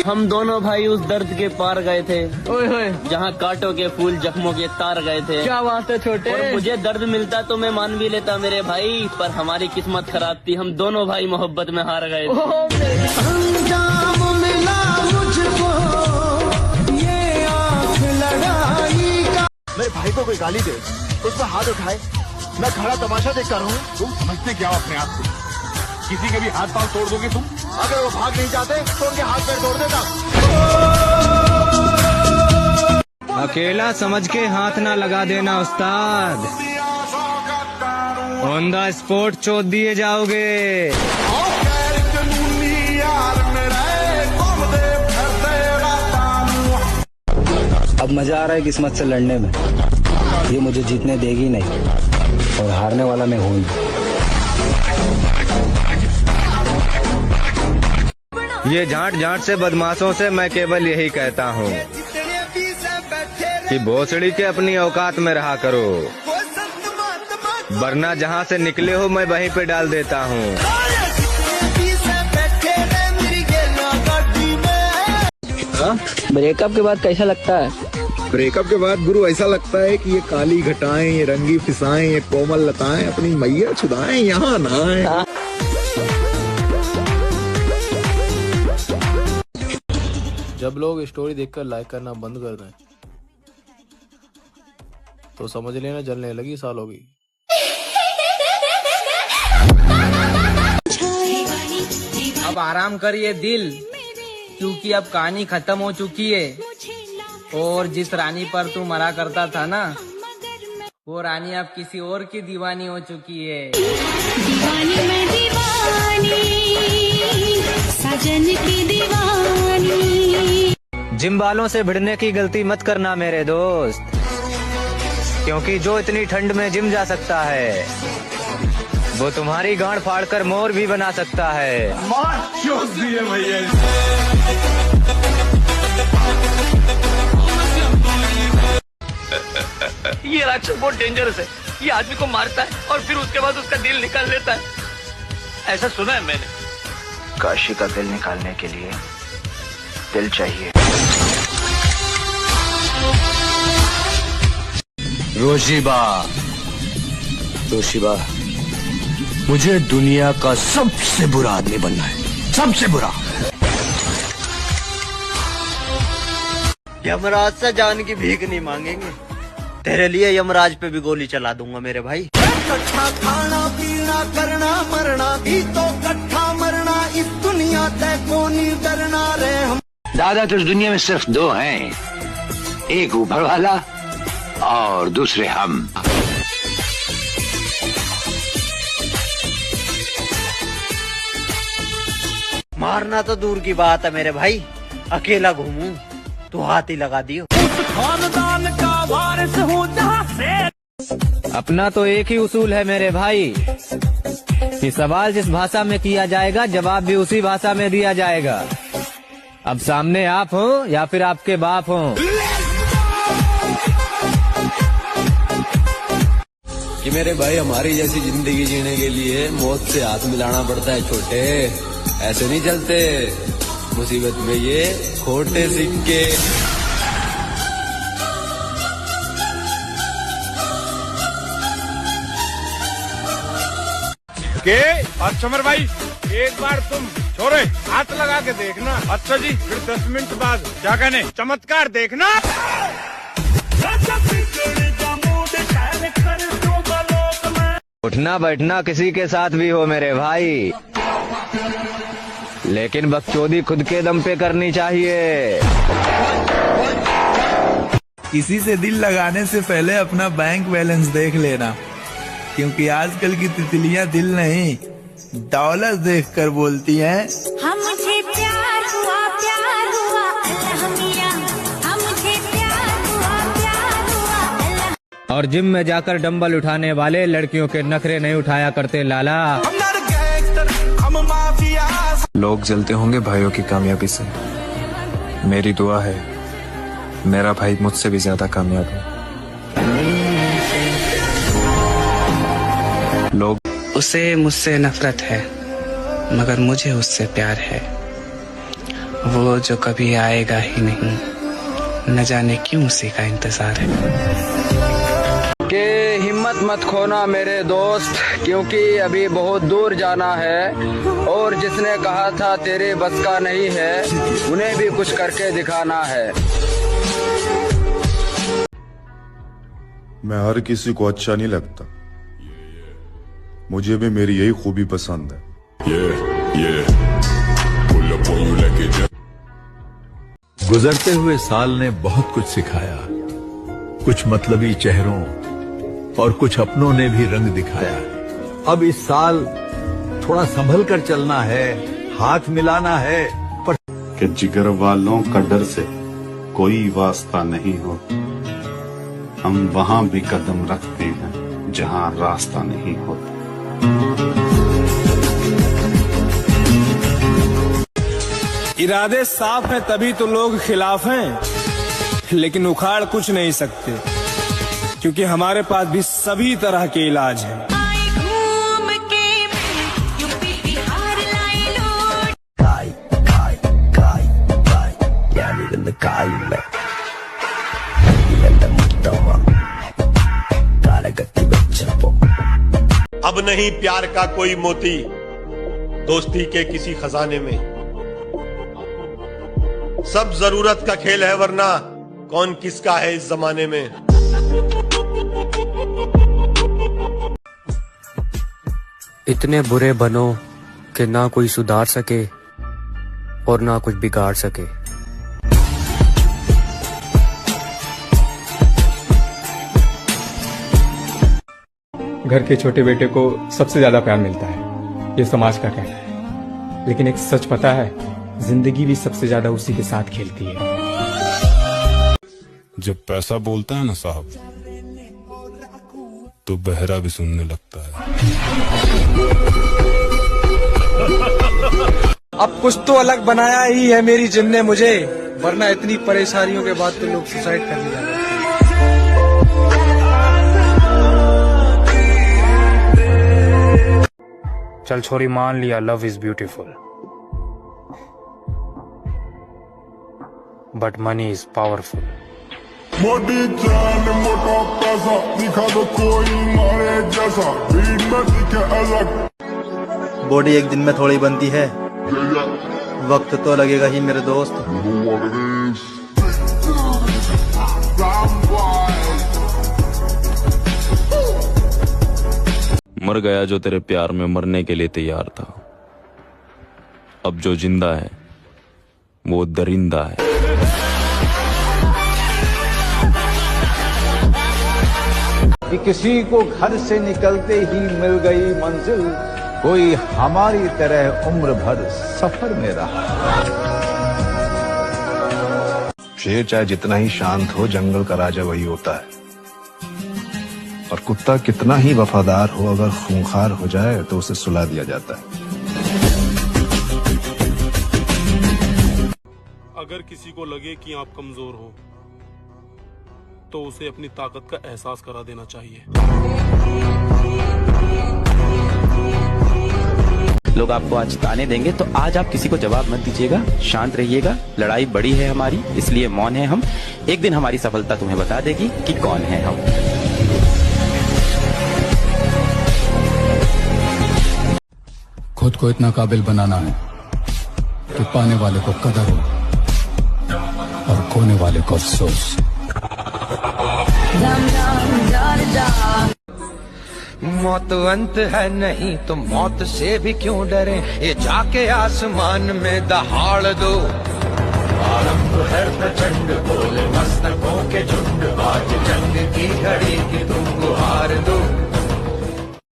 हम दोनों भाई उस दर्द के पार गए थे, ओए होए, जहाँ कांटों के फूल जख्मों के तार गए थे। क्या बात है छोटे। और मुझे दर्द मिलता तो मैं मान भी लेता मेरे भाई, पर हमारी किस्मत खराब थी, हम दोनों भाई मोहब्बत में हार गए थे। अंजाम मिला मुझको ये आँख लड़ाई का। मेरे भाई को कोई गाली दे तो उस पर हाथ उठाए, मैं खड़ा तमाशा देख कर हूँ। तुम समझते क्या हो अपने आप को? किसी के भी हाथ पांव तोड़ दोगे तुम? अगर वो भाग नहीं जाते तो उनके हाथ पैर तोड़ देता। अकेला समझ के हाथ ना लगा देना उस्ताद, ऑन द स्पॉट चोट दिए जाओगे। अब मजा आ रहा है किस्मत से लड़ने में। ये मुझे जीतने देगी नहीं और हारने वाला मैं हूँ। ये झांट झांट से बदमाशों से मैं केवल यही कहता हूँ कि भोसड़ी के अपनी औकात में रहा करो, वरना जहाँ से निकले हो मैं वहीं पे डाल देता हूँ। ब्रेकअप के बाद कैसा लगता है? ब्रेकअप के बाद गुरु ऐसा लगता है कि ये काली घटाएं, ये रंगी फिसाएं, ये कोमल लताएं अपनी मैया छुदाएं, यहाँ ना आए। जब लोग स्टोरी देखकर लाइक करना बंद कर दें तो समझ लेना जलने लगी साल होगी। अब आराम करिए दिल, क्योंकि अब कहानी खत्म हो चुकी है। और जिस रानी पर तू मरा करता था ना, वो रानी अब किसी और की दीवानी हो चुकी है। दीवानी मैं दीवानी, साजन की दीवानी। जिम वालों से भिड़ने की गलती मत करना मेरे दोस्त, क्योंकि जो इतनी ठंड में जिम जा सकता है वो तुम्हारी गांड फाड़कर मोर भी बना सकता है। मार चोट दिए भैया। ये राक्षस बहुत डेंजरस है, ये आदमी को मारता है और फिर उसके बाद उसका दिल निकाल लेता है, ऐसा सुना है मैंने। काशी का दिल निकालने के लिए दिल चाहिए। रोशीबा, मुझे दुनिया का सबसे बुरा आदमी बनना है, सबसे बुरा। यमराज से जान की भीख नहीं मांगेंगे, तेरे लिए यमराज पे भी गोली चला दूंगा मेरे भाई। कट्ठा खाना पीना करना मरना भी तो कट्ठा मरना, इस दुनिया तय को नहीं डरना रे हम। दादा तो इस दुनिया में सिर्फ दो हैं, एक ऊपर वाला और दूसरे हम। मारना तो दूर की बात है मेरे भाई, अकेला घूमूं तो हाथ ही लगा दियो। खानदान का वारिस हूँ जहाँ से। अपना तो एक ही उसूल है मेरे भाई कि सवाल जिस भाषा में किया जाएगा जवाब भी उसी भाषा में दिया जाएगा। अब सामने आप हो या फिर आपके बाप हो। कि मेरे भाई हमारी जैसी जिंदगी जीने के लिए मौत से हाथ मिलाना पड़ता है छोटे, ऐसे नहीं चलते मुसीबत में ये खोटे सिक्के। के अच्छा भाई, एक बार तुम छोरे हाथ लगा के देखना। अच्छा जी, फिर 10 मिनट बाद क्या कहने चमत्कार देखना। उठना बैठना किसी के साथ भी हो मेरे भाई, लेकिन बकचोदी खुद के दम पे करनी चाहिए। किसी से दिल लगाने से पहले अपना बैंक बैलेंस देख लेना, क्योंकि आजकल की तितलियां दिल नहीं दौलत देखकर बोलती हैं। हमसे प्यार हुआ अल्लाह मियां, हमसे प्यार हुआ अल्लाह। और जिम में जाकर डंबल उठाने वाले लड़कियों के नखरे नहीं उठाया करते लाला। लोग जलते होंगे भाइयों की कामयाबी से, मेरी दुआ है मेरा भाई मुझसे भी ज्यादा कामयाब है। लोग उसे मुझसे नफरत है मगर मुझे उससे प्यार है। वो वो जो कभी आएगा ही नहीं, न जाने क्यों उसी का इंतजार है। कि हिम्मत मत खोना मेरे दोस्त, क्योंकि अभी बहुत दूर जाना है, और जिसने कहा था तेरे बस का नहीं है, उन्हें भी कुछ करके दिखाना है। मैं हर किसी को अच्छा नहीं लगता, मुझे भी मेरी यही खूबी पसंद है। गुजरते हुए साल ने बहुत कुछ सिखाया, कुछ मतलबी चेहरों और कुछ अपनों ने भी रंग दिखाया। अब इस साल थोड़ा संभल कर चलना है, हाथ मिलाना है, पर कि जिगर वालों का डर से कोई वास्ता नहीं हो, हम वहां भी कदम रखते हैं जहां रास्ता नहीं होता। इरादे साफ हैं तभी तो लोग खिलाफ हैं, लेकिन उखाड़ कुछ नहीं सकते, क्योंकि हमारे पास भी सभी तरह के इलाज हैं। अब नहीं प्यार का कोई मोती दोस्ती के किसी खजाने में, सब जरूरत का खेल है, वरना कौन किसका है इस जमाने में। इतने बुरे बनो कि ना कोई सुधार सके और ना कुछ बिगाड़ सके। घर के छोटे बेटे को सबसे ज्यादा प्यार मिलता है, ये समाज का कहना है, लेकिन एक सच पता है, जिंदगी भी सबसे ज्यादा उसी के साथ खेलती है। जब पैसा बोलता है ना साहब, तो बहरा भी सुनने लगता है। अब कुछ तो अलग बनाया ही है मेरी जिम ने मुझे, वरना इतनी परेशानियों के बाद तो लोग सुसाइड करने जाते हैं। चल छोरी, मान लिया love is beautiful, but money is powerful. मोटी चाल मोटा पैसा दिखा दो कोई मारे जैसा, भीड़ में दिखे अलग। बॉडी एक दिन में थोड़ी बनती है, वक्त तो लगेगा ही मेरे दोस्त। मर गया जो तेरे प्यार में मरने के लिए तैयार था, अब जो जिंदा है वो दरिंदा है। कि किसी को घर से निकलते ही मिल गई मंजिल, कोई हमारी तरह उम्र भर सफर में रहा। शेर चाहे जितना ही शांत हो, जंगल का राजा वही होता है, और कुत्ता कितना ही वफादार हो, अगर खूंखार हो जाए तो उसे सुला दिया जाता है। अगर किसी को लगे कि आप कमजोर हो, तो उसे अपनी ताकत का एहसास करा देना चाहिए। लोग आपको आज ताने देंगे, तो आज आप किसी को जवाब मत दीजिएगा, शांत रहिएगा। लड़ाई बड़ी है हमारी, इसलिए मौन है हम। एक दिन हमारी सफलता तुम्हें बता देगी कि कौन है हम। खुद को इतना काबिल बनाना है कि पाने वाले को कदर हो और खोने वाले को अफसोस। मौत अंत है नहीं तो मौत से भी क्यों डरे, ये जाके आसमान में दहाड़ दो। आरंभ है प्रचंड